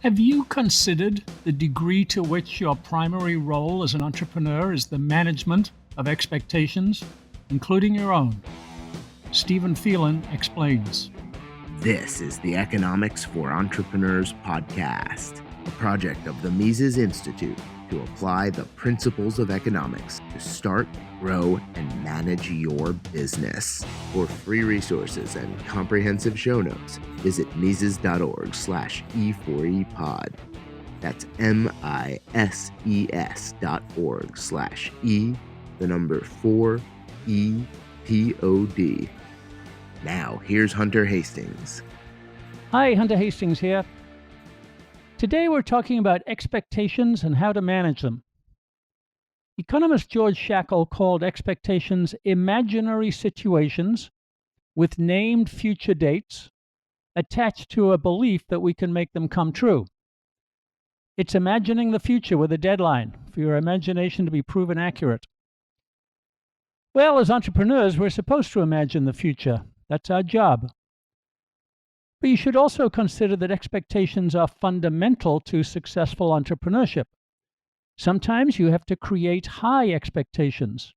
Have you considered the degree to which your primary role as an entrepreneur is the management of expectations, including your own? Stephen Phelan explains. This is the Economics for Entrepreneurs podcast, a project of the Mises Institute to apply the principles of economics to start, grow, and manage your business. For free resources and comprehensive show notes, visit mises.org/E4EPod. That's MISES.org/E, the number 4EPOD. Now, here's Hunter Hastings. Hi, Hunter Hastings here. Today we're talking about expectations and how to manage them. Economist George Shackle called expectations imaginary situations with named future dates attached to a belief that we can make them come true. It's imagining the future with a deadline for your imagination to be proven accurate. Well, as entrepreneurs, we're supposed to imagine the future. That's our job. But you should also consider that expectations are fundamental to successful entrepreneurship. Sometimes you have to create high expectations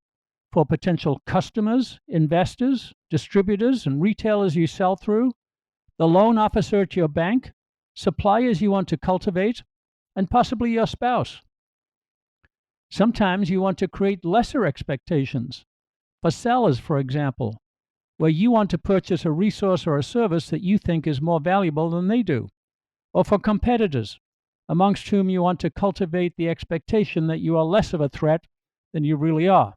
for potential customers, investors, distributors, and retailers you sell through, the loan officer at your bank, suppliers you want to cultivate, and possibly your spouse. Sometimes you want to create lesser expectations for sellers, for example, where you want to purchase a resource or a service that you think is more valuable than they do, or for competitors, amongst whom you want to cultivate the expectation that you are less of a threat than you really are.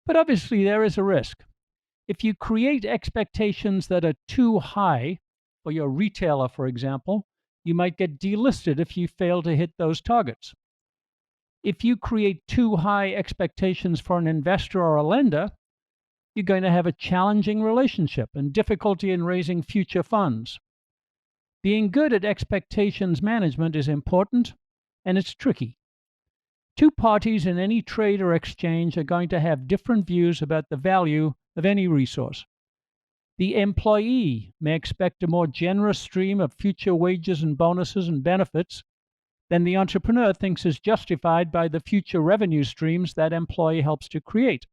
But obviously, there is a risk. If you create expectations that are too high, for your retailer, for example, you might get delisted if you fail to hit those targets. If you create too high expectations for an investor or a lender, you're going to have a challenging relationship and difficulty in raising future funds. Being good at expectations management is important, and it's tricky. Two parties in any trade or exchange are going to have different views about the value of any resource. The employee may expect a more generous stream of future wages and bonuses and benefits than the entrepreneur thinks is justified by the future revenue streams that employee helps to create.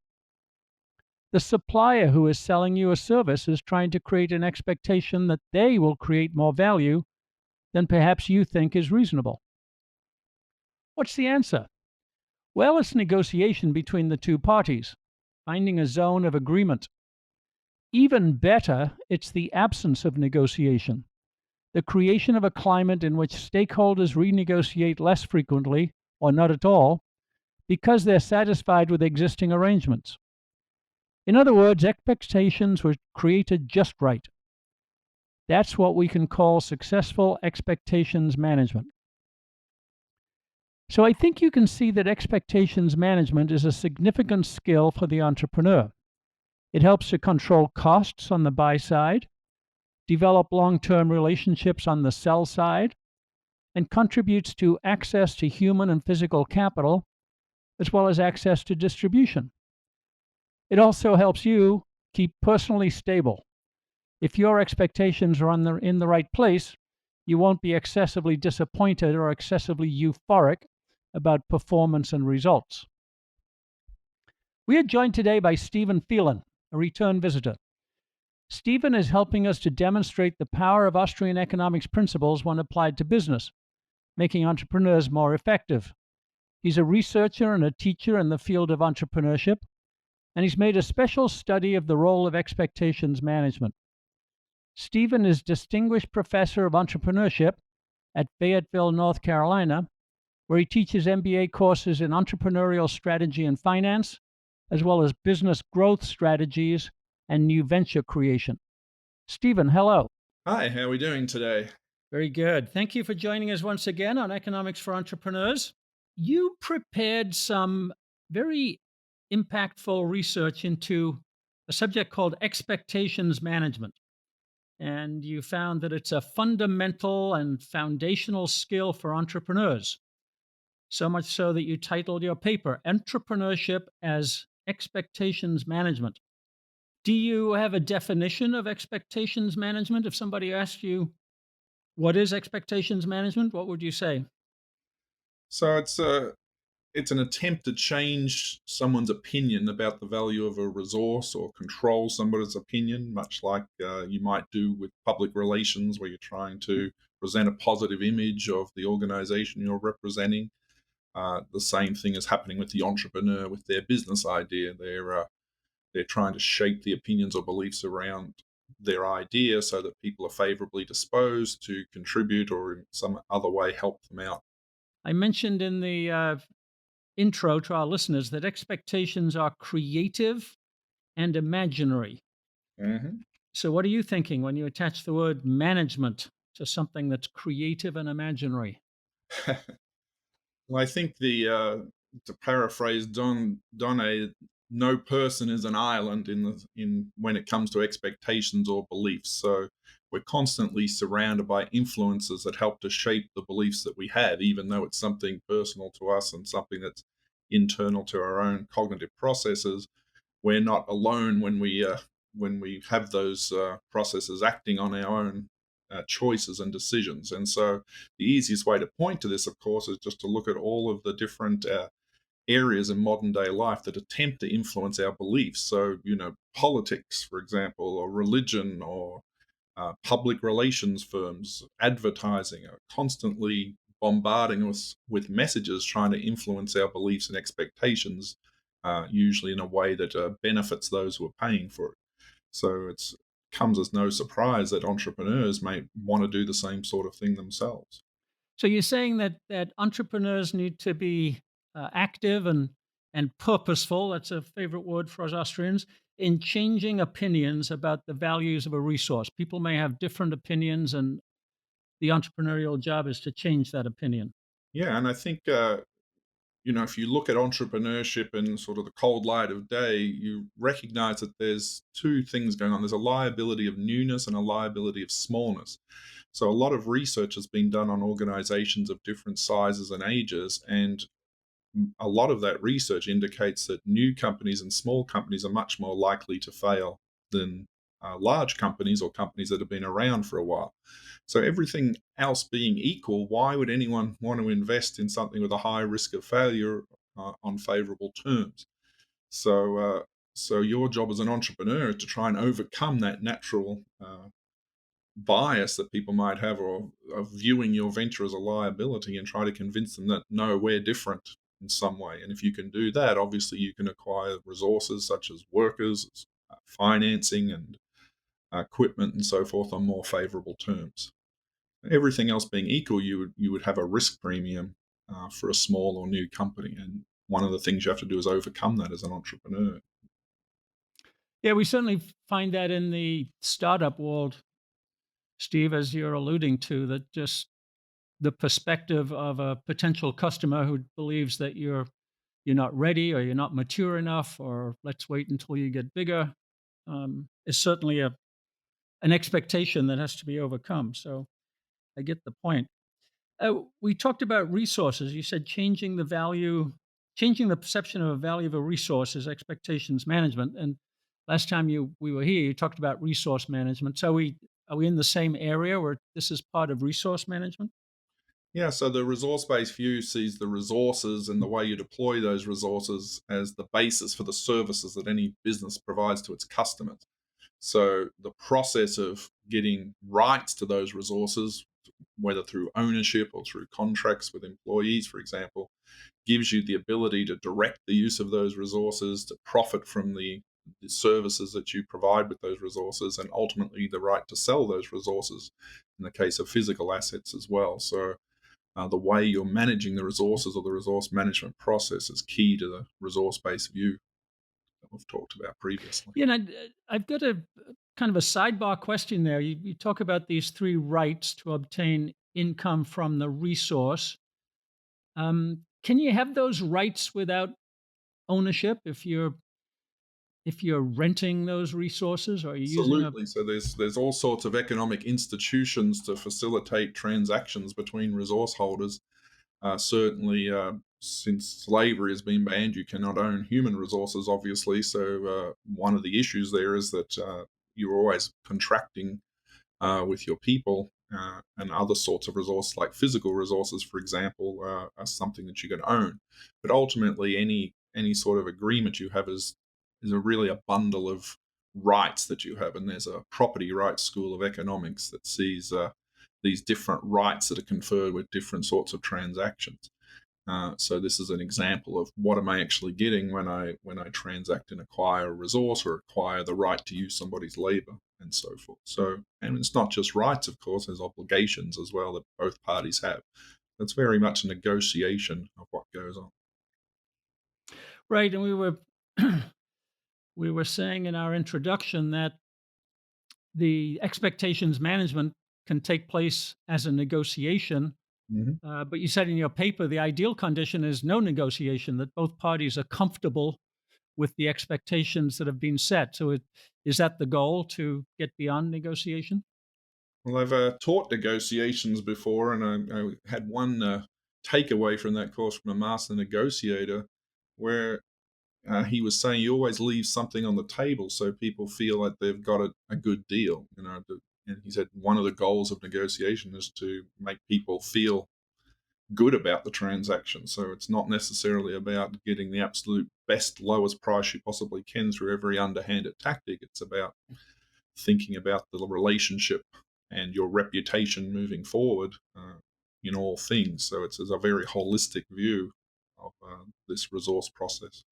The supplier who is selling you a service is trying to create an expectation that they will create more value than perhaps you think is reasonable. What's the answer? Well, it's negotiation between the two parties, finding a zone of agreement. Even better, it's the absence of negotiation, the creation of a climate in which stakeholders renegotiate less frequently or not at all because they're satisfied with existing arrangements. In other words, expectations were created just right. That's what we can call successful expectations management. So I think you can see that expectations management is a significant skill for the entrepreneur. It helps to control costs on the buy side, develop long-term relationships on the sell side, and contributes to access to human and physical capital, as well as access to distribution. It also helps you keep personally stable. If your expectations are in the right place, you won't be excessively disappointed or excessively euphoric about performance and results. We are joined today by Stephen Phelan, a return visitor. Stephen is helping us to demonstrate the power of Austrian economics principles when applied to business, making entrepreneurs more effective. He's a researcher and a teacher in the field of entrepreneurship, and he's made a special study of the role of expectations management. Stephen is Distinguished Professor of Entrepreneurship at Fayetteville, North Carolina, where he teaches MBA courses in entrepreneurial strategy and finance, as well as business growth strategies and new venture creation. Stephen, hello. Hi, how are we doing today? Very good. Thank you for joining us once again on Economics for Entrepreneurs. You prepared some very impactful research into a subject called expectations management. And you found that it's a fundamental and foundational skill for entrepreneurs. So much so that you titled your paper, Entrepreneurship as Expectations Management. Do you have a definition of expectations management? If somebody asked you, What is expectations management? What would you say? So it's an attempt to change someone's opinion about the value of a resource or control somebody's opinion, much like you might do with public relations, where you're trying to present a positive image of the organization you're representing. The same thing is happening with the entrepreneur with their business idea. They're trying to shape the opinions or beliefs around their idea so that people are favorably disposed to contribute or in some other way help them out. I mentioned in the intro to our listeners that expectations are creative and imaginary. Hmm. So, what are you thinking when you attach the word management to something that's creative and imaginary? Well, I think to paraphrase Donne, no person is an island in when it comes to expectations or beliefs. So we're constantly surrounded by influences that help to shape the beliefs that we have, even though it's something personal to us and something that's internal to our own cognitive processes. We're not alone when we have those processes acting on our own choices and decisions. And so, the easiest way to point to this, of course, is just to look at all of the different areas in modern day life that attempt to influence our beliefs. So, politics, for example, or religion, or public relations firms, advertising are constantly bombarding us with messages trying to influence our beliefs and expectations, usually in a way that benefits those who are paying for it. So it's comes as no surprise that entrepreneurs may want to do the same sort of thing themselves. So, you're saying that entrepreneurs need to be active and purposeful. That's a favorite word for us Austrians in changing opinions about the values of a resource. People may have different opinions, and the entrepreneurial job is to change that opinion. Yeah, and I think if you look at entrepreneurship in sort of the cold light of day, you recognize that there's two things going on. There's a liability of newness and a liability of smallness. So a lot of research has been done on organizations of different sizes and ages, and a lot of that research indicates that new companies and small companies are much more likely to fail than large companies or companies that have been around for a while. So, everything else being equal, why would anyone want to invest in something with a high risk of failure on favorable terms? So, so your job as an entrepreneur is to try and overcome that natural bias that people might have, or of viewing your venture as a liability, and try to convince them that no, we're different in some way. And if you can do that, obviously you can acquire resources such as workers, financing, and equipment and so forth on more favorable terms. Everything else being equal, you would have a risk premium for a small or new company, and one of the things you have to do is overcome that as an entrepreneur. Yeah, we certainly find that in the startup world, Steve, as you're alluding to, that just the perspective of a potential customer who believes that you're not ready or you're not mature enough or let's wait until you get bigger is certainly an expectation that has to be overcome. So I get the point. We talked about resources. You said changing the perception of a value of a resource is expectations management. And last time we were here, you talked about resource management. So are we in the same area where this is part of resource management? Yeah, so the resource based view sees the resources and the way you deploy those resources as the basis for the services that any business provides to its customers. So the process of getting rights to those resources, whether through ownership or through contracts with employees, for example, gives you the ability to direct the use of those resources, to profit from the services that you provide with those resources, and ultimately the right to sell those resources in the case of physical assets as well. So the way you're managing the resources or the resource management process is key to the resource based view that we've talked about previously. You know, I've got a kind of a sidebar question there. You talk about these three rights to obtain income from the resource. Can you have those rights without ownership if you're renting those resources or you're using a Absolutely. So there's all sorts of economic institutions to facilitate transactions between resource holders. Certainly, since slavery has been banned, you cannot own human resources, obviously. So one of the issues there is that you're always contracting with your people and other sorts of resources like physical resources, for example, are something that you can own. But ultimately, any sort of agreement you have is really a bundle of rights that you have, and there's a property rights school of economics that sees these different rights that are conferred with different sorts of transactions. So this is an example of what am I actually getting when I transact and acquire a resource or acquire the right to use somebody's labor and so forth. So, and it's not just rights, of course, there's obligations as well that both parties have. It's very much a negotiation of what goes on. Right, and we were we were saying in our introduction that the expectations management can take place as a negotiation. Mhm. But you said in your paper the ideal condition is no negotiation, that both parties are comfortable with the expectations that have been set. So, is that the goal, to get beyond negotiation? Well, I've taught negotiations before, and I had one takeaway from that course from a master negotiator where he was saying you always leave something on the table so people feel like they've got a good deal. And he said one of the goals of negotiation is to make people feel good about the transaction. So it's not necessarily about getting the absolute best, lowest price you possibly can through every underhanded tactic. It's about thinking about the relationship and your reputation moving forward in all things. So it's a very holistic view of this resource process.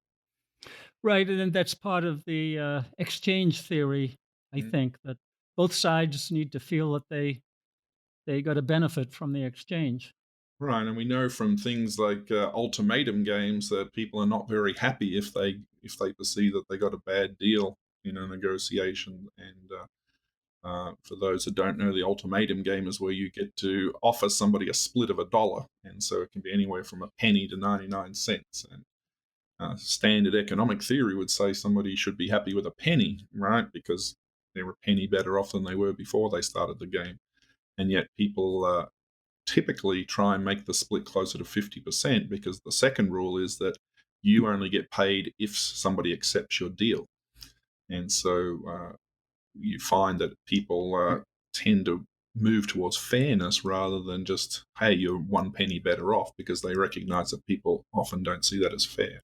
Right, and then that's part of the exchange theory. I Mm. think that both sides need to feel that they got a benefit from the exchange. Right, and we know from things like ultimatum games that people are not very happy if they perceive that they got a bad deal in a negotiation. And for those that don't know, the ultimatum game is where you get to offer somebody a split of a dollar, and so it can be anywhere from a penny to 99 cents. And standard economic theory would say somebody should be happy with a penny, right? Because they're a penny better off than they were before they started the game. And yet people typically try and make the split closer to 50% because the second rule is that you only get paid if somebody accepts your deal. And so you find that people tend to move towards fairness rather than just, hey, you're one penny better off, because they recognize that people often don't see that as fair.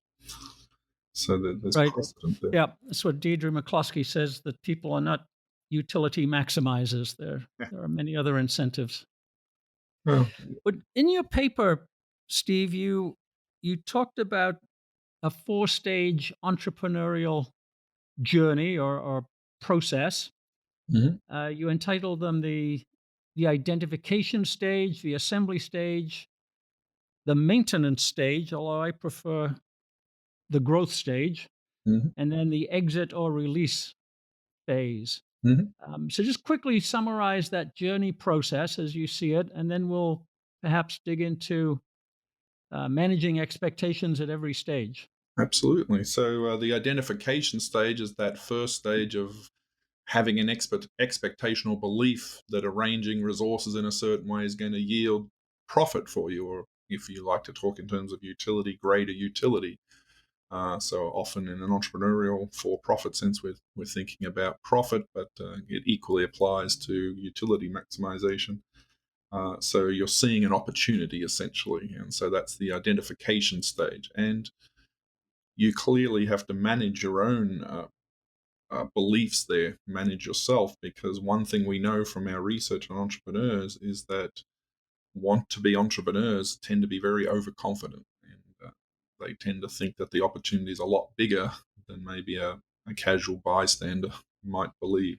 So there's Right. precedent there. Yeah, that's what Deidre McCloskey says, that people are not utility maximizers. Yeah. There are many other incentives. Well, But in your paper, Steve, you talked about a four-stage entrepreneurial journey or process. mhm, You entitled them the identification stage, the assembly stage, the maintenance stage, although I prefer the growth stage, mhm, and then the exit or release phase. mhm. So just quickly summarize that journey process as you see it, and then we'll perhaps dig into managing expectations at every stage. Absolutely. So the identification stage is that first stage of having an expectational belief that arranging resources in a certain way is going to yield profit for you, or if you like to talk in terms of utility, greater utility. So often in an entrepreneurial for-profit sense, we're thinking about profit, but it equally applies to utility maximization. So you're seeing an opportunity essentially, and so that's the identification stage. And you clearly have to manage your own beliefs there, manage yourself, because one thing we know from our research on entrepreneurs is that want to be entrepreneurs tend to be very overconfident, and they tend to think that the opportunity is a lot bigger than maybe a casual bystander might believe.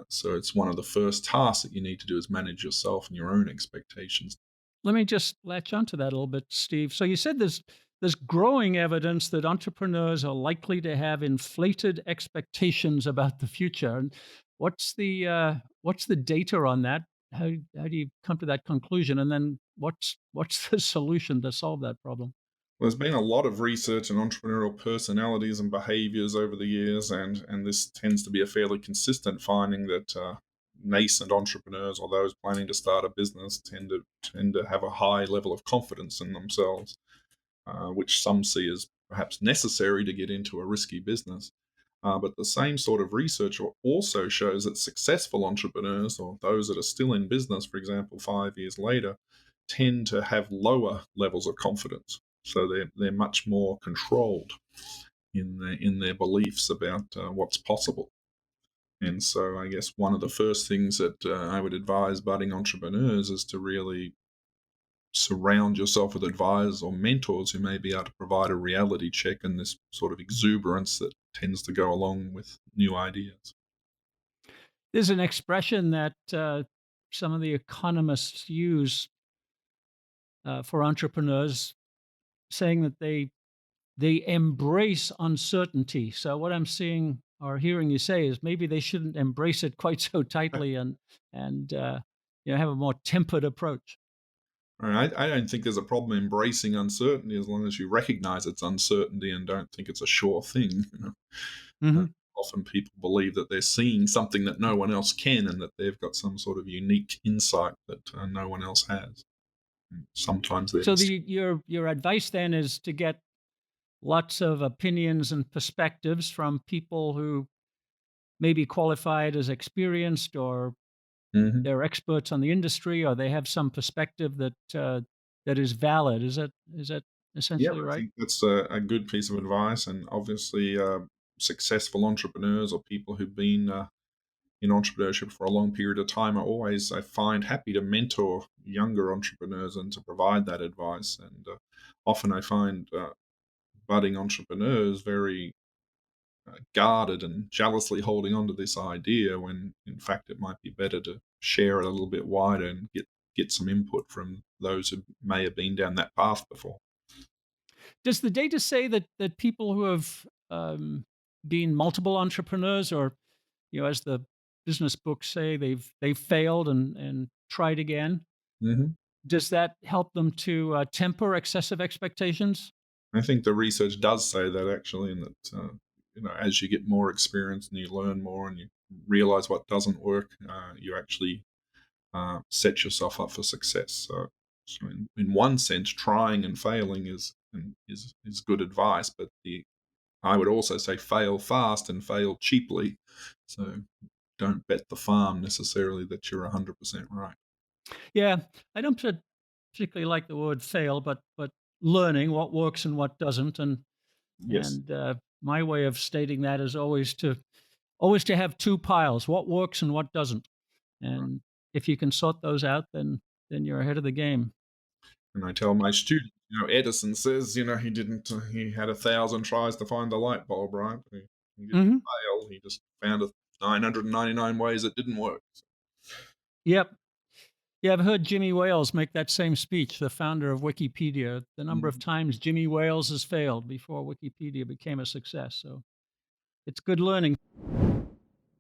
So it's one of the first tasks that you need to do is manage yourself and your own expectations. Let me just latch onto that a little bit, Steve. So you said there's growing evidence that entrepreneurs are likely to have inflated expectations about the future. And what's the data on that? How do you come to that conclusion? And then what's the solution to solve that problem? There's been a lot of research on entrepreneurial personalities and behaviors over the years, and this tends to be a fairly consistent finding that nascent entrepreneurs or those planning to start a business tend to have a high level of confidence in themselves, which some see as perhaps necessary to get into a risky business. But the same sort of research also shows that successful entrepreneurs, or those that are still in business, for example, 5 years later, tend to have lower levels of confidence. So they're much more controlled in their beliefs about what's possible. And so I guess one of the first things that I would advise budding entrepreneurs is to really surround yourself with advisors or mentors who may be able to provide a reality check and this sort of exuberance that tends to go along with new ideas. There's an expression that some of the economists use for entrepreneurs, saying that they embrace uncertainty. So what I'm seeing or hearing you say is maybe they shouldn't embrace it quite so tightly, and have a more tempered approach. I don't think there's a problem embracing uncertainty as long as you recognize it's uncertainty and don't think it's a sure thing. Uh, Hmm. Often people believe that they're seeing something that no one else can and that they've got some sort of unique insight that no one else has. And sometimes they're So mis- your advice then is to get lots of opinions and perspectives from people who may be qualified as experienced, or Mhm. they're experts on the industry, or they have some perspective that is valid. Is that Yeah, essentially I right? think that's a good piece of advice. And obviously, successful entrepreneurs or people who've been in entrepreneurship for a long period of time are always, I find, happy to mentor younger entrepreneurs and to provide that advice. And often I find budding entrepreneurs very guarded and jealously holding on to this idea when, in fact, it might be better to share it a little bit wider and get some input from those who may have been down that path before. Does the data say that people who have been multiple entrepreneurs, or as the business books say, they've failed and tried again? Hmm. Does that help them to temper excessive expectations? I think the research does say that actually, and that as you get more experience and you learn more and you realize what doesn't work, you actually set yourself up for success. So in one sense, trying and failing is good advice, but the I would also say fail fast and fail cheaply. So don't bet the farm necessarily that you're 100% right. Yeah, I don't particularly like the word fail, but learning what works and what doesn't, Yes. and my way of stating that is always to have two piles: what works and what doesn't. Right. And if you can sort those out, then you're ahead of the game. And I tell my students, Edison says, he had 1,000 tries to find the light bulb, right? He didn't Hmm. fail. He just found 999 ways it didn't work. Yep. Yeah, I've heard Jimmy Wales make that same speech, the founder of Wikipedia. The number of Mhm. times Jimmy Wales has failed before Wikipedia became a success. So it's good learning.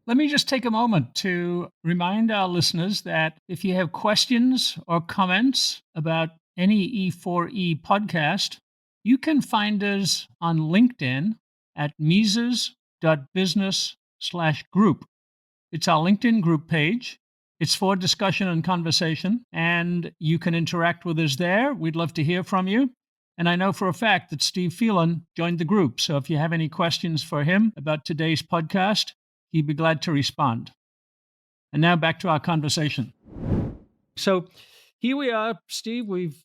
Let me just take a moment to remind our listeners that if you have questions or comments about any E4E podcast, you can find us on LinkedIn at mises.business/group. It's our LinkedIn group page. It's for discussion and conversation, and you can interact with us there. We'd love to hear from you. And I know for a fact that Steve Phelan joined the group. So if you have any questions for him about today's podcast, he'd be glad to respond. And now back to our conversation. So here we are, Steve. We've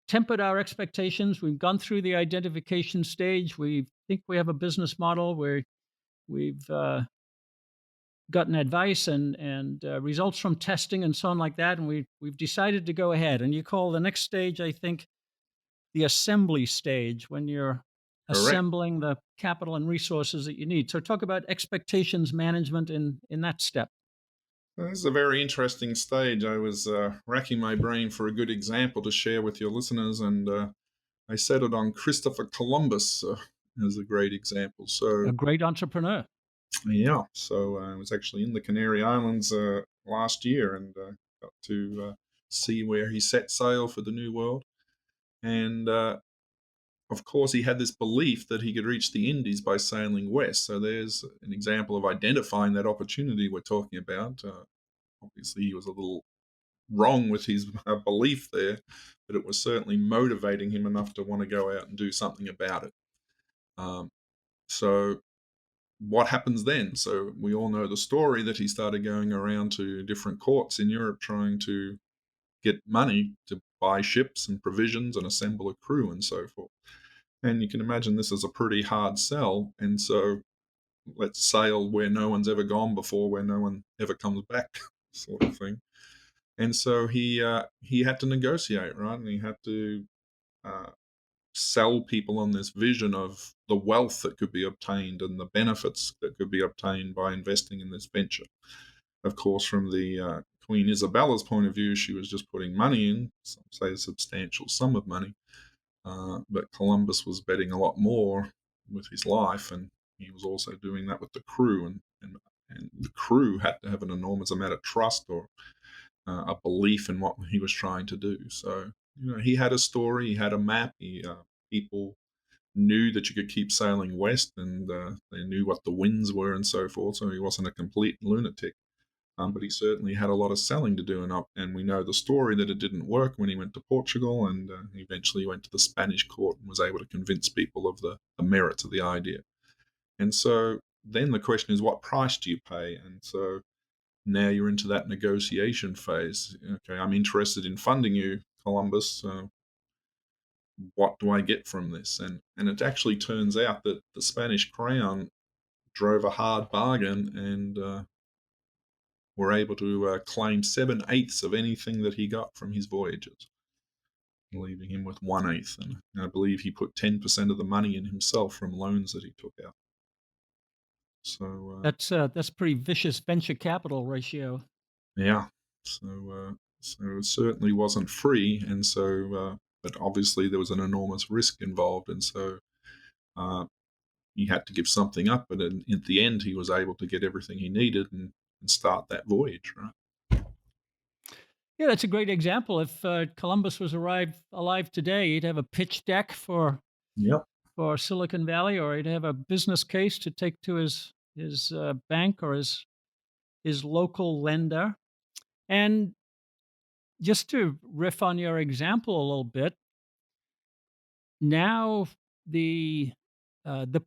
tempered our expectations. We've gone through the identification stage. We think we have a business model where we've gotten advice and results from testing and so on like that, and we've decided to go ahead. And you call the next stage, I think, the assembly stage, when you're Correct. assembling the capital and resources that you need. So talk about expectations management in that step. This is a very interesting stage. I was racking my brain for a good example to share with your listeners, and I settled on Christopher Columbus as a great example. A So, great entrepreneur. yeah, so I was actually in the Canary Islands last year and got to see where he set sail for the New World. And of course, he had this belief that he could reach the Indies by sailing west. So, there's an example of identifying that opportunity we're talking about. Obviously, he was a little wrong with his belief there, but it was certainly motivating him enough to want to go out and do something about it. Um, so what happens then? So we all know the story that he started going around to different courts in Europe trying to get money to buy ships and provisions and assemble a crew and so forth. And you can imagine this is a pretty hard sell. And so let's sail where no one's ever gone before, where no one ever comes back, sort of thing. And so he had to negotiate, right? And he had to uh, sell people on this vision of the wealth that could be obtained and the benefits that could be obtained by investing in this venture. Of course, from the Queen Isabella's point of view, she was just putting money in, some say a substantial sum of money. But Columbus was betting a lot more with his life, and he was also doing that with the crew. And the crew had to have an enormous amount of trust or a belief in what he was trying to do. So, he had a story, he had a map. People knew that you could keep sailing west, and they knew what the winds were and so forth. So he wasn't a complete lunatic. But he certainly had a lot of selling to do, and we know the story that it didn't work when he went to Portugal, and eventually went to the Spanish court and was able to convince people of the merits of the idea. And so then the question is, what price do you pay? And so now you're into that negotiation phase. Okay, I'm interested in funding you, Columbus. What do I get from this? And it actually turns out that the Spanish crown drove a hard bargain and were able to claim 7/8 of anything that he got from his voyages, leaving him with 1/8. And I believe he put 10% of the money in himself from loans that he took out. So That's pretty vicious venture capital ratio. yeah, so so it certainly wasn't free, and so but obviously there was an enormous risk involved, and so uh, he had to give something up. But at the end, he was able to get everything he needed and start that voyage. Right? Yeah, that's a great example. If Columbus was alive today, he'd have a pitch deck Yep. for Silicon Valley, or he'd have a business case to take to his bank or his local lender. And just to riff on your example a little bit, now the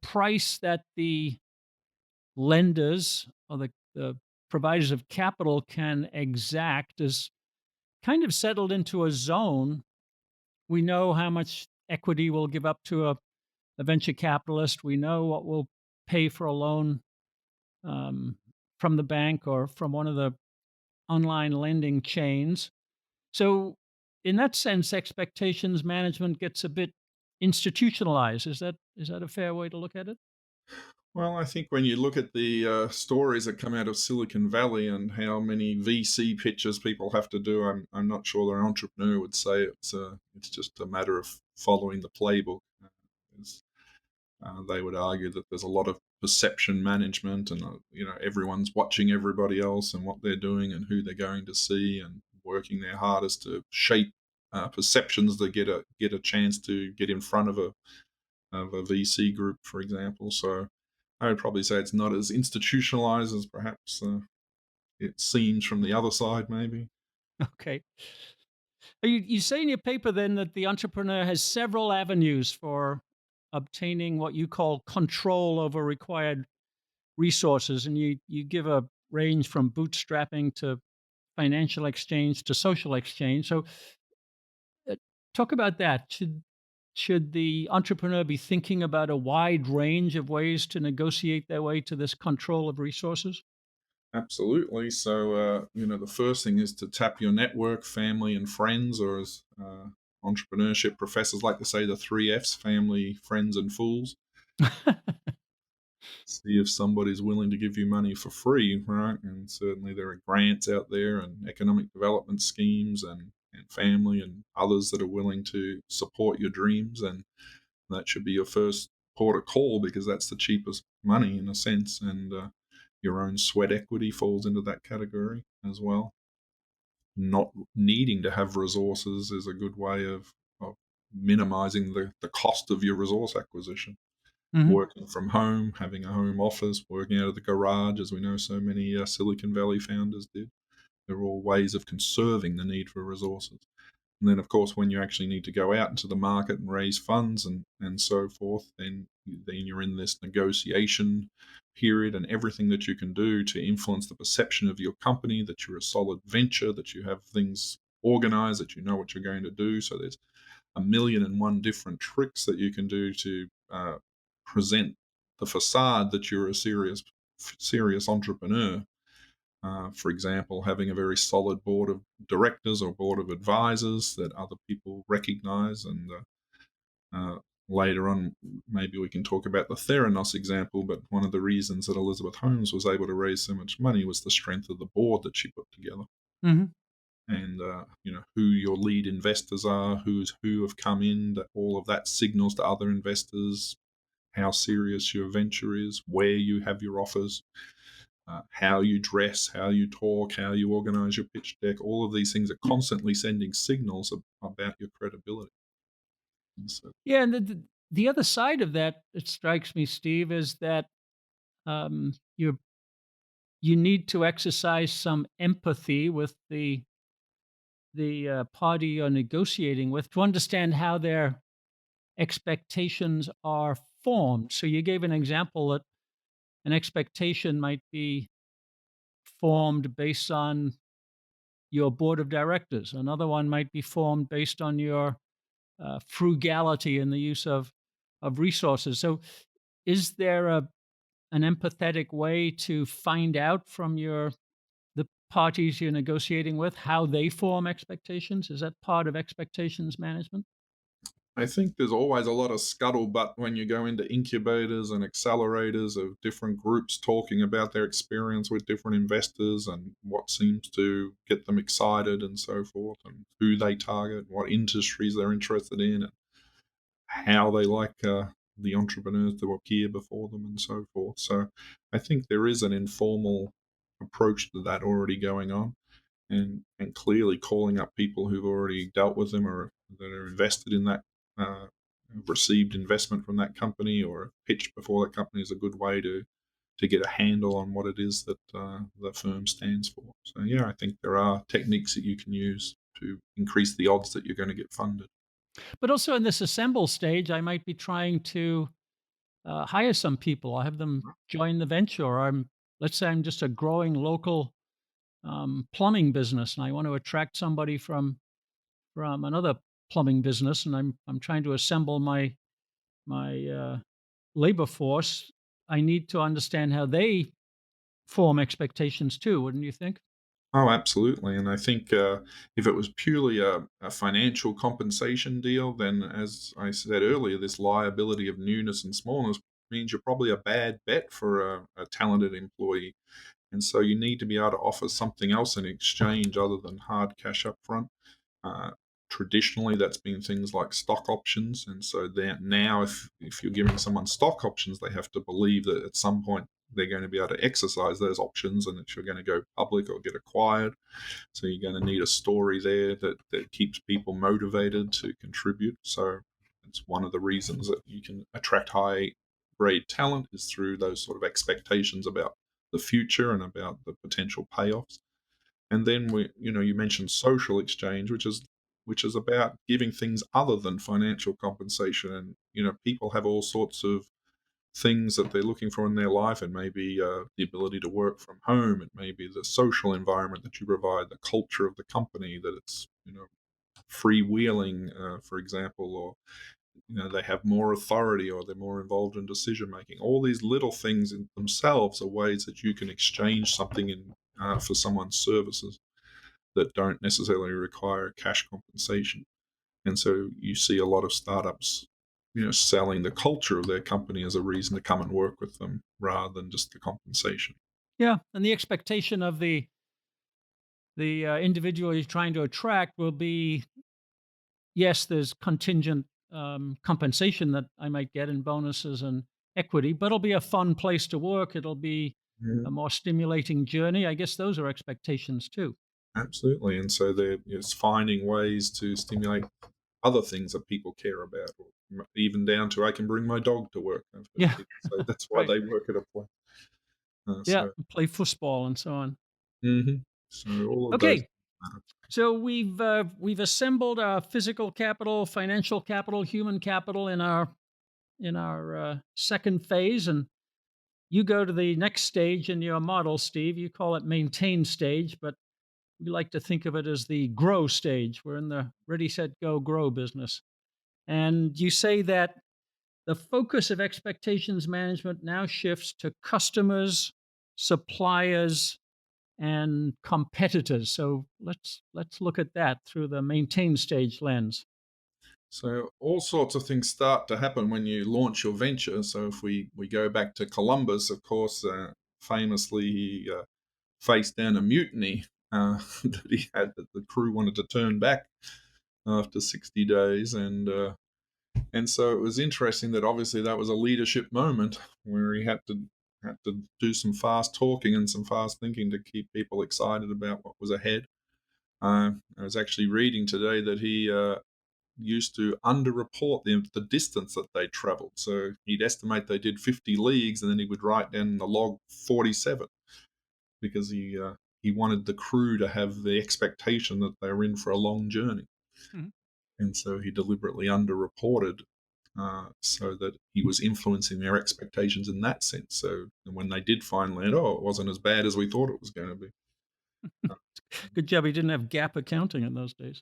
price that the lenders or the providers of capital can exact is kind of settled into a zone. We know how much equity we'll give up to a venture capitalist. We know what we'll pay for a loan um, from the bank or from one of the online lending chains. So, in that sense, expectations management gets a bit institutionalized. Is that a fair way to look at it? Well, I think when you look at the stories that come out of Silicon Valley and how many VC pitches people have to do, I'm not sure an entrepreneur would say it's just a matter of following the playbook. It's, they would argue that there's a lot of perception management, and everyone's watching everybody else and what they're doing and who they're going to see, and working their hardest to shape perceptions to get a chance to get in front of a VC group, for example. So I would probably say it's not as institutionalized as perhaps it seems from the other side, maybe. Okay. You say in your paper then that the entrepreneur has several avenues for obtaining what you call control over required resources, and you give a range from bootstrapping to financial exchange to social exchange. So, uh, talk about that. Should the entrepreneur be thinking about a wide range of ways to negotiate their way to this control of resources? Absolutely. So, the first thing is to tap your network, family, and friends, or as entrepreneurship professors like to say, the three F's: family, friends, and fools. See if somebody's willing to give you money for free, right? And certainly there are grants out there and economic development schemes and family and others that are willing to support your dreams. And that should be your first port of call, because that's the cheapest money in a sense. And your own sweat equity falls into that category as well. Not needing to have resources is a good way of minimizing the cost of your resource acquisition. Mhm. Working from home, having a home office, working out of the garage, as we know so many Silicon Valley founders did. They're all ways of conserving the need for resources. And then, of course, when you actually need to go out into the market and raise funds and so forth, then you're in this negotiation period, and everything that you can do to influence the perception of your company, that you're a solid venture, that you have things organized, that you know what you're going to do. So there's a million and one different tricks that you can do to present the facade that you're a serious entrepreneur. For example, having a very solid board of directors or board of advisors that other people recognize. And later on, maybe we can talk about the Theranos example, but one of the reasons that Elizabeth Holmes was able to raise so much money was the strength of the board that she put together. Hmm. And who your lead investors are, who have come in, that all of that signals to other investors how serious your venture is, where you have your offers, how you dress, how you talk, how you organize your pitch deck. All of these things are constantly sending signals about your credibility. And so Yeah, and the other side of that, it strikes me, Steve, is that um, you you need to exercise some empathy with the party you're negotiating with to understand how their expectations are formed. So you gave an example that an expectation might be formed based on your board of directors. Another one might be formed based on your frugality in the use of resources. So, is there an empathetic way to find out from the parties you're negotiating with how they form expectations? Is that part of expectations management? I think there's always a lot of scuttlebutt when you go into incubators and accelerators of different groups talking about their experience with different investors and what seems to get them excited and so forth, and who they target, what industries they're interested in, and how they like the entrepreneurs that appear before them and so forth. So I think there is an informal approach to that already going on, and clearly calling up people who've already dealt with them or that are invested in that, have received investment from that company or pitched before that company is a good way to get a handle on what it is that the firm stands for. So yeah, I think there are techniques that you can use to increase the odds that you're going to get funded. But also in this assemble stage, I might be trying to hire some people. I have them join the venture. Or let's say I'm just a growing local plumbing business, and I want to attract somebody from another plumbing business, and I'm trying to assemble my labor force. I need to understand how they form expectations too, wouldn't you think? Oh, absolutely. And I think if it was purely a financial compensation deal, then as I said earlier, this liability of newness and smallness means you're probably a bad bet for a talented employee. And so you need to be able to offer something else in exchange other than hard cash up front. Uh, Traditionally, that's been things like stock options. And so now, if you're giving someone stock options, they have to believe that at some point they're going to be able to exercise those options and that you're going to go public or get acquired. So you're going to need a story there that keeps people motivated to contribute. So it's one of the reasons that you can attract high grade talent is through those sort of expectations about the future and about the potential payoffs. And then you mentioned social exchange, which is about giving things other than financial compensation. And people have all sorts of things that they're looking for in their life. It may be the ability to work from home. It may be the social environment that you provide, the culture of the company, that it's freewheeling, for example, or they have more authority or they're more involved in decision making. All these little things in themselves are ways that you can exchange something in for someone's services that don't necessarily require cash compensation. And so you see a lot of startups, selling the culture of their company as a reason to come and work with them rather than just the compensation. Yeah, and the expectation of the individual you're trying to attract will be, yes, there's contingent compensation that I might get in bonuses and equity, but it'll be a fun place to work. It'll be Yeah, a more stimulating journey. I guess those are expectations too. absolutely. And so they're it's finding ways to stimulate other things that people care about, or even down to I can bring my dog to work. I've heard Yeah, people say that's why right. they work at a place. Yeah, So, play football and so on. mhm. So all of those Okay, matter. so we've assembled our physical capital, financial capital, human capital in our second phase, and you go to the next stage in your model, Steve. You call it maintain stage, but we like to think of it as the grow stage. We're in the ready, set, go, grow business. And you say that the focus of expectations management now shifts to customers, suppliers, and competitors. So let's look at that through the maintain stage lens. So all sorts of things start to happen when you launch your venture. So if we go back to Columbus, of course, famously he faced down a mutiny that he had, that the crew wanted to turn back after 60 days, and so it was interesting that obviously that was a leadership moment where he had to do some fast talking and some fast thinking to keep people excited about what was ahead. I was actually reading today that he used to underreport the distance that they traveled. So he'd estimate they did 50 leagues, and then he would write down in the log 47, because he wanted the crew to have the expectation that they were in for a long journey, Mhm. and so he deliberately underreported, so that he was influencing their expectations in that sense. So when they did find land, oh, it wasn't as bad as we thought it was going to be. Good job he didn't have gap accounting in those days.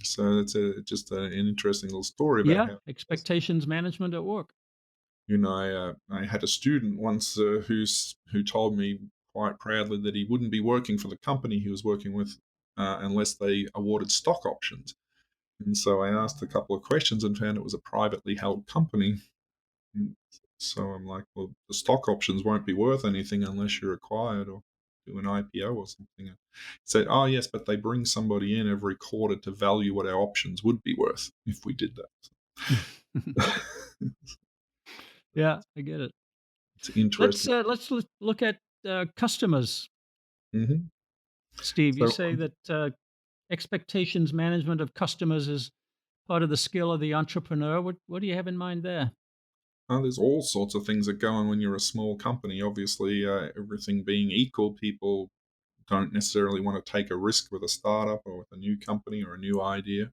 So that's just an interesting little story about Yeah, how. expectations management at work. I had a student once who told me quite proudly that he wouldn't be working for the company he was working with unless they awarded stock options. And so I asked a couple of questions and found it was a privately held company. And so I'm like, well, the stock options won't be worth anything unless you're acquired or do an IPO or something. And he said, oh, yes, but they bring somebody in every quarter to value what our options would be worth if we did that. Yeah, I get it. It's interesting. Let's look at customers. hmm Steve, you So say that expectations management of customers is part of the skill of the entrepreneur. What do you have in mind there? there's all sorts of things that go on when you're a small company. Obviously, everything being equal, people don't necessarily want to take a risk with a startup or with a new company or a new idea.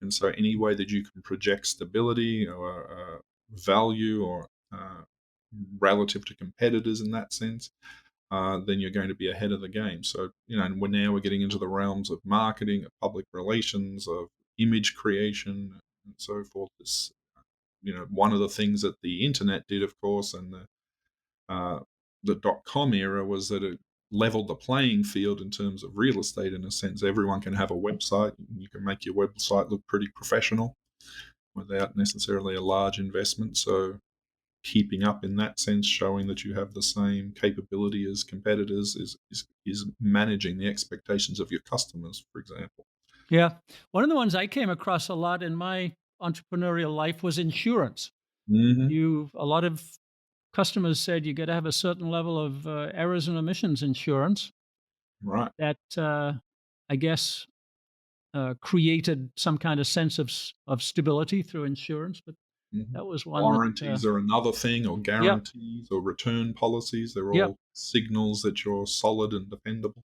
And so, any way that you can project stability or value or relative to competitors in that sense, then you're going to be ahead of the game. So, and we're getting into the realms of marketing, of public relations, of image creation, and so forth. One of the things that the internet did, of course, and uh, the .com era, was that it leveled the playing field in terms of real estate. In a sense, everyone can have a website. You can make your website look pretty professional without necessarily a large investment. So keeping up in that sense, showing that you have the same capability as competitors, is managing the expectations of your customers, for example. Yeah. One of the ones I came across a lot in my entrepreneurial life was insurance. hmm A lot of customers said you got to have a certain level of errors and omissions insurance Right. that I guess created some kind of sense of stability through insurance. But hmm that was one that, Warranties are another thing, or yep, guarantees, or return policies. They're yep, all signals that you're solid and dependable.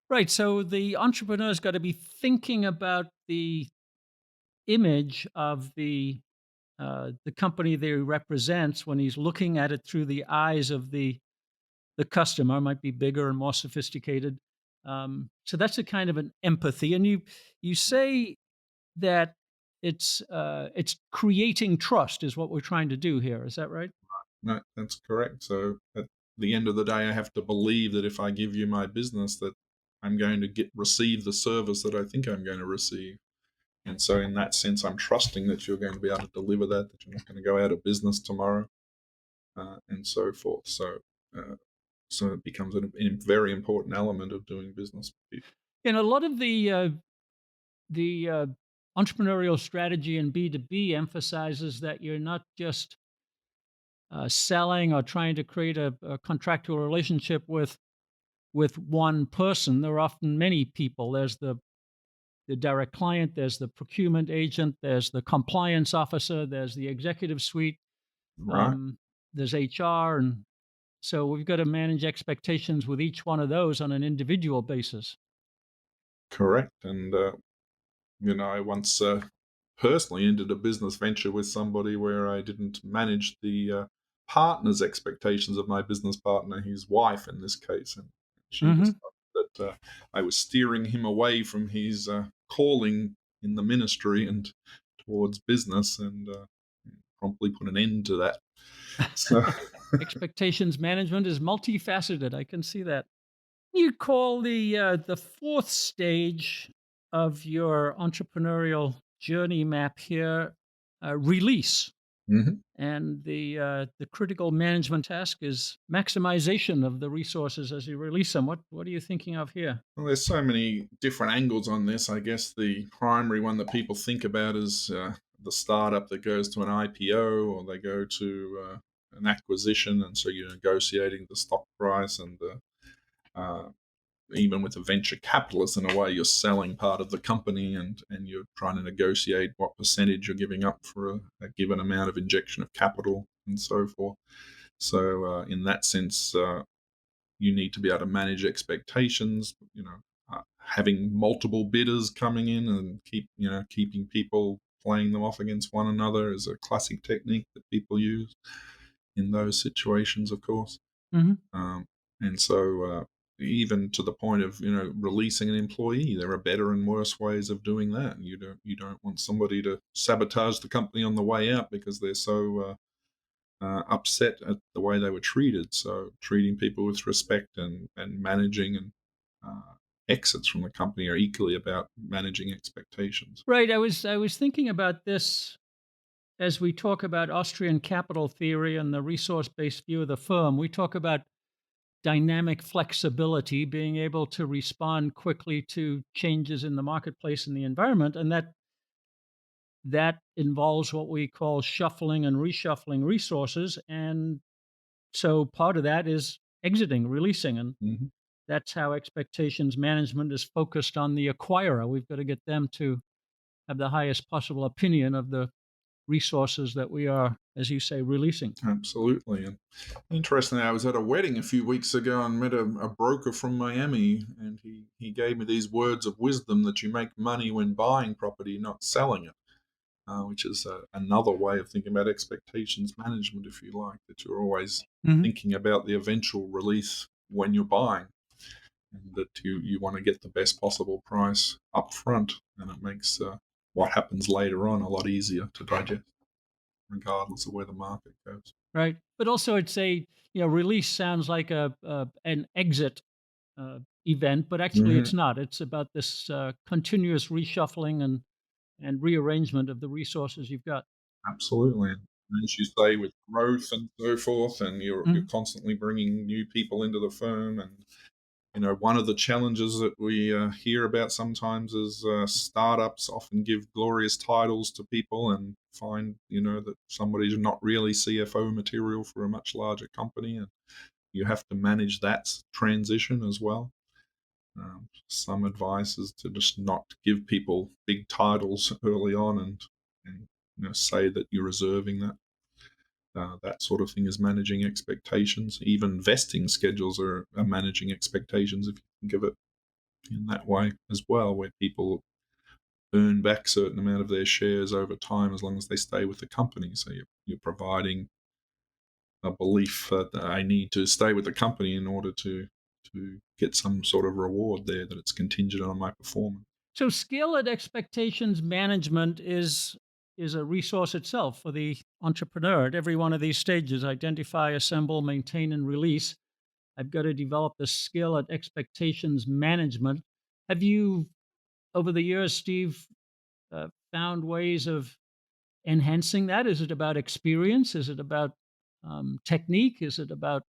right. So the entrepreneur's got to be thinking about the image of the company they represents when he's looking at it through the eyes of the customer. Might be bigger and more sophisticated. So that's a kind of an empathy, and you say that it's creating trust is what we're trying to do here. Is that right? No, that's correct. So at the end of the day, I have to believe that if I give you my business, that I'm going to receive the service that I think I'm going to receive. And so, in that sense, I'm trusting that you're going to be able to deliver that you're not going to go out of business tomorrow, and so forth. Uh, so it becomes a very important element of doing business with people. And a lot of the entrepreneurial strategy in B2B emphasizes that you're not just selling or trying to create a contractual relationship with one person. There are often many people. There's the direct client, there's the procurement agent, there's the compliance officer, there's the executive suite, Right? um, there's HR, and so we've got to manage expectations with each one of those on an individual basis. Correct. And, I once personally ended a business venture with somebody where I didn't manage the partner's expectations of my business partner, his wife in this case, and she Hmm. decided that I was steering him away from his calling in the ministry and towards business, and promptly put an end to that. So. Expectations management is multifaceted. I can see that. You call the fourth stage of your entrepreneurial journey map here release, Mhm. and the critical management task is maximization of the resources as you release them. What are you thinking of here? Well, there's so many different angles on this. I guess the primary one that people think about is the startup that goes to an IPO, or they go to an acquisition, and so you're negotiating the stock price, and uh, even with a venture capitalist, in a way, you're selling part of the company, and you're trying to negotiate what percentage you're giving up for a given amount of injection of capital, and so forth. So, in that sense, you need to be able to manage expectations. Having multiple bidders coming in and keeping people playing them off against one another is a classic technique that people use in those situations, of course. Hmm. Um, and so, even to the point of releasing an employee, there are better and worse ways of doing that. You don't want somebody to sabotage the company on the way out because they're so upset at the way they were treated. So treating people with respect and managing and exits from the company are equally about managing expectations. Right. I was thinking about this as we talk about Austrian capital theory and the resource based view of the firm. We talk about dynamic flexibility, being able to respond quickly to changes in the marketplace and the environment, and that involves what we call shuffling and reshuffling resources. And so part of that is exiting, releasing, and Hmm. that's how expectations management is focused on the acquirer. We've got to get them to have the highest possible opinion of the resources that we are, as you say, releasing. Absolutely. And interestingly, I was at a wedding a few weeks ago and met a broker from Miami, and he gave me these words of wisdom that you make money when buying property, not selling it. Which is another way of thinking about expectations management, if you like, that you're always Hmm. thinking about the eventual release when you're buying, and that you want to get the best possible price up front, and it makes what happens later on a lot easier to digest, regardless of where the market goes. Right. But also, it's release sounds like an exit event, but actually, Hmm. it's not. It's about this continuous reshuffling and rearrangement of the resources you've got. Absolutely. And as you say, with growth and so forth, and you're Mhm. constantly bringing new people into the firm, and one of the challenges that we hear about sometimes is startups often give glorious titles to people and find, that somebody's not really CFO material for a much larger company, and you have to manage that transition as well. Some advice is to just not give people big titles early on, and say that you're reserving that. That sort of thing is managing expectations. Even vesting schedules are managing expectations, if you think of it in that way as well, where people earn back a certain amount of their shares over time as long as they stay with the company. So you're providing a belief that I need to stay with the company in order to get some sort of reward there, that it's contingent on my performance. So, skill and expectations management is a resource itself for the entrepreneur at every one of these stages: identify, assemble, maintain, and release. I've got to develop the skill at expectations management. Have you, over the years, Steve, found ways of enhancing that? Is it about experience? Is it about technique? Is it about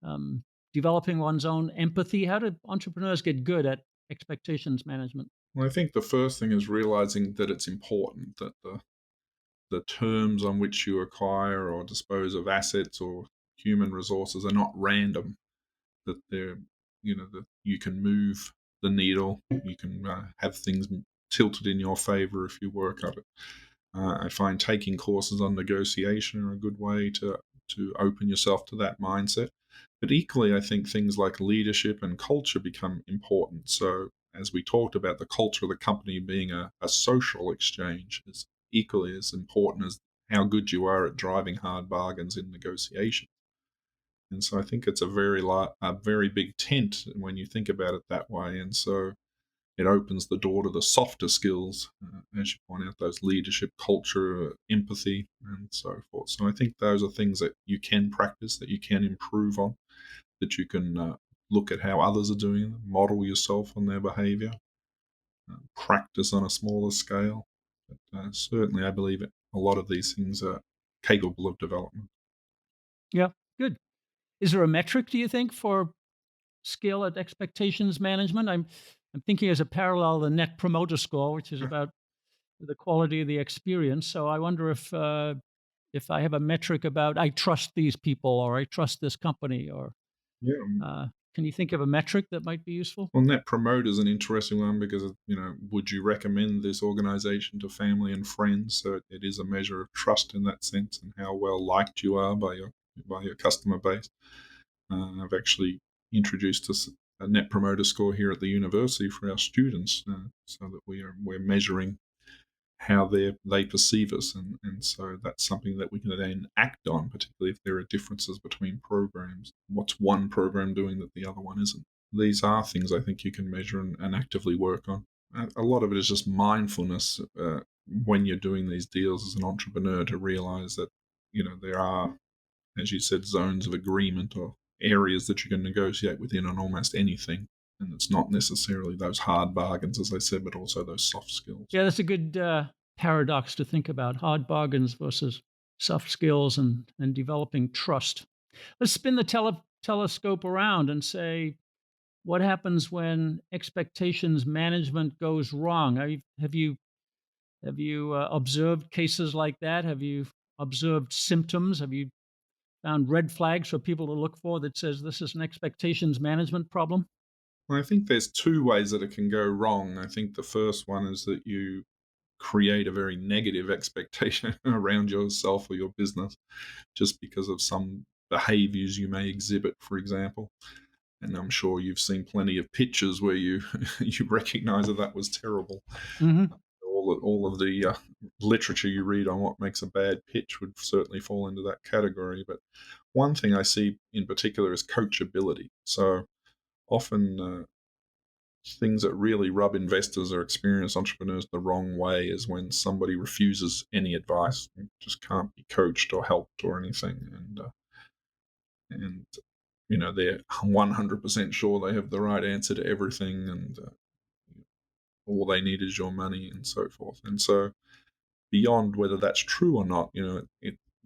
um, developing one's own empathy? How do entrepreneurs get good at expectations management? Well, I think the first thing is realizing that it's important that the terms on which you acquire or dispose of assets or human resources are not random, that they're, that you can move the needle, you can have things tilted in your favor if you work at it. I find taking courses on negotiation are a good way to open yourself to that mindset. But equally, I think things like leadership and culture become important. So, as we talked about, the culture of the company being a social exchange is equally as important as how good you are at driving hard bargains in negotiation. And so I think it's a very big tent when you think about it that way. And so it opens the door to the softer skills, as you point out, those leadership, culture, empathy, and so forth. So I think those are things that you can practice, that you can improve on, that you can look at how others are doing, model yourself on their behavior, practice on a smaller scale. But certainly, I believe a lot of these things are capable of development. Yeah, good. Is there a metric, do you think, for skill at expectations management? I'm thinking as a parallel the net promoter score, which is about the quality of the experience. So I wonder if I have a metric about I trust these people or I trust this company or Yeah. uh, can you think of a metric that might be useful? Well, net promoter is an interesting one because would you recommend this organization to family and friends? So it is a measure of trust in that sense, and how well liked you are by your customer base. I've actually introduced a net promoter score here at the university for our students, so that we're measuring how they perceive us, and so that's something that we can then act on, particularly if there are differences between programs. What's one program doing that the other one isn't? These are things I think you can measure and actively work on. A lot of it is just mindfulness when you're doing these deals as an entrepreneur, to realize that there are, as you said, zones of agreement or areas that you can negotiate within on almost anything. And it's not necessarily those hard bargains, as I said, but also those soft skills. Yeah, that's a good paradox to think about hard bargains versus soft skills and developing trust. Let's spin the telescope around and say, what happens when expectations management goes wrong? Have you observed cases like that? Have you observed symptoms? Have you found red flags for people to look for that says this is an expectations management problem? Well, I think there's two ways that it can go wrong. I think the first one is that you create a very negative expectation around yourself or your business just because of some behaviors you may exhibit, for example. And I'm sure you've seen plenty of pictures where you you recognize that that was terrible. Hmm. All of the literature you read on what makes a bad pitch would certainly fall into that category. But one thing I see in particular is coachability. So often things that really rub investors or experienced entrepreneurs the wrong way is when somebody refuses any advice, and just can't be coached or helped or anything, and they're 100% sure they have the right answer to everything, and all they need is your money and so forth. And so beyond whether that's true or not,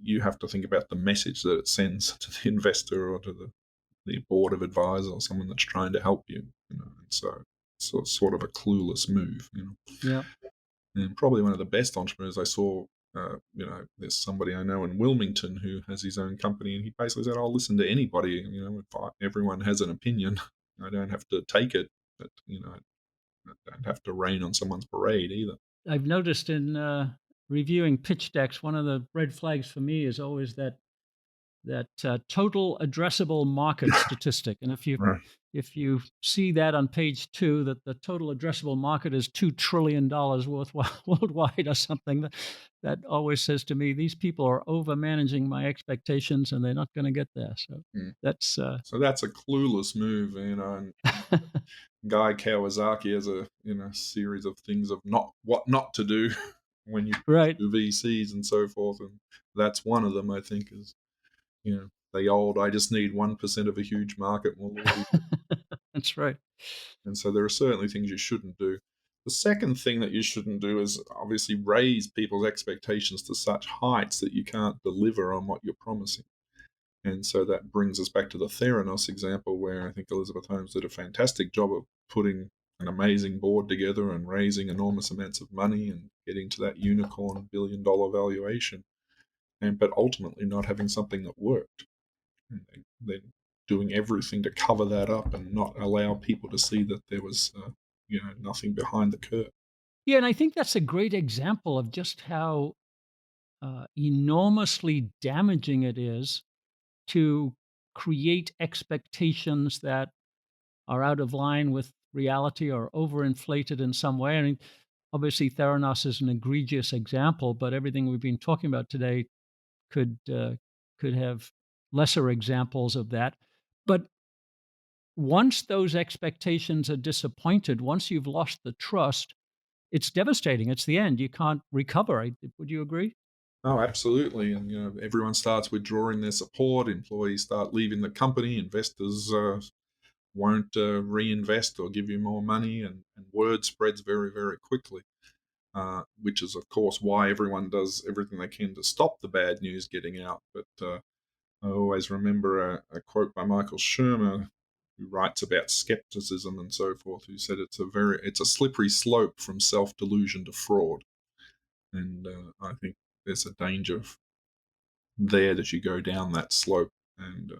you have to think about the message that it sends to the investor or to the board of advisors or someone that's trying to help you. And so it's sort of a clueless move. Yeah. And probably one of the best entrepreneurs I saw, there's somebody I know in Wilmington who has his own company, and he basically said, "I'll listen to anybody. If everyone has an opinion, I don't have to take it, but I don't have to rain on someone's parade either." I've noticed in reviewing pitch decks, one of the red flags for me is always that total addressable market statistic. And Right. if you see that on page two, that the total addressable market is $2 trillion worthwhile worldwide or something, that always says to me, these people are over managing my expectations and they're not going to get there. So Mm. that's So that's a clueless move, and Guy Kawasaki has a series of things of not what not to do when you right. do VCs and so forth, and that's one of them. I think is the old "I just need 1% of a huge market and we'll all be." That's right. And so there are certainly things you shouldn't do. The second thing that you shouldn't do is obviously raise people's expectations to such heights that you can't deliver on what you're promising. And so that brings us back to the Theranos example, where I think Elizabeth Holmes did a fantastic job of putting an amazing board together and raising enormous amounts of money and getting to that unicorn $1 billion valuation, and but ultimately not having something that worked. And then doing everything to cover that up and not allow people to see that there was, nothing behind the curve. Yeah, and I think that's a great example of just how enormously damaging it is to create expectations that are out of line with reality or overinflated in some way. I mean, Obviously, Theranos is an egregious example, but everything we've been talking about today could could have lesser examples of that. But once those expectations are disappointed, once you've lost the trust, it's devastating. It's the end. You can't recover. Would you agree? Oh, absolutely. And everyone starts withdrawing their support. Employees start leaving the company. Investors won't reinvest or give you more money, and word spreads very, very quickly. Which is, of course, why everyone does everything they can to stop the bad news getting out. But I always remember a quote by Michael Shermer, who writes about skepticism and so forth, who said it's a slippery slope from self delusion to fraud, and I think there's a danger there that you go down that slope and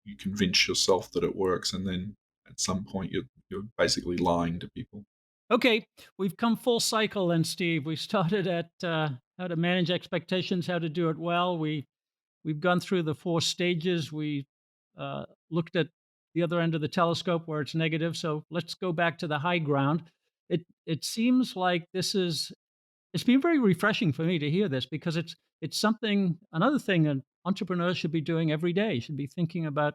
you convince yourself that it works, and then at some point you're basically lying to people. Okay, we've come full cycle then, Steve. We started at how to manage expectations, how to do it well. We've gone through the four stages. We looked at the other end of the telescope where it's negative. So let's go back to the high ground. It seems like it's been very refreshing for me to hear this because it's something another thing an entrepreneur should be doing every day. Should be thinking about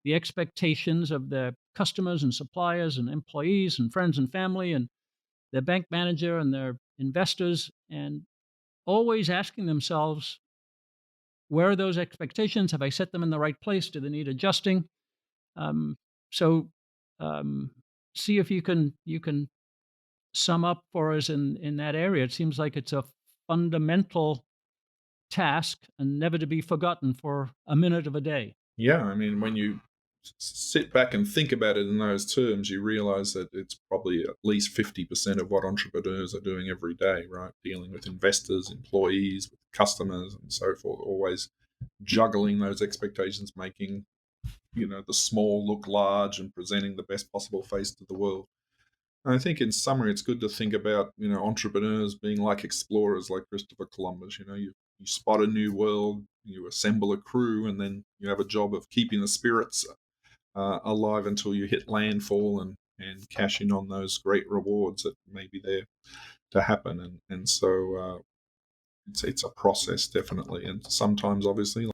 the expectations of their customers and suppliers and employees and friends and family and their bank manager and their investors, and always asking themselves, where are those expectations? Have I set them in the right place? Do they need adjusting? Um, so, um, see if you can sum up for us in that area. It seems like it's a fundamental task and never to be forgotten for a minute of a day. Yeah, I mean, when you sit back and think about it in those terms, you realize that it's probably at least 50% of what entrepreneurs are doing every day, right? Dealing with investors, employees, with customers, and so forth, always juggling those expectations, making the small look large and presenting the best possible face to the world. And I think in summary, it's good to think about entrepreneurs being like explorers, like Christopher Columbus. You spot a new world, you assemble a crew, and then you have a job of keeping the spirits alive until you hit landfall and cash in on those great rewards that may be there to happen. And so it's a process, definitely. And sometimes, obviously,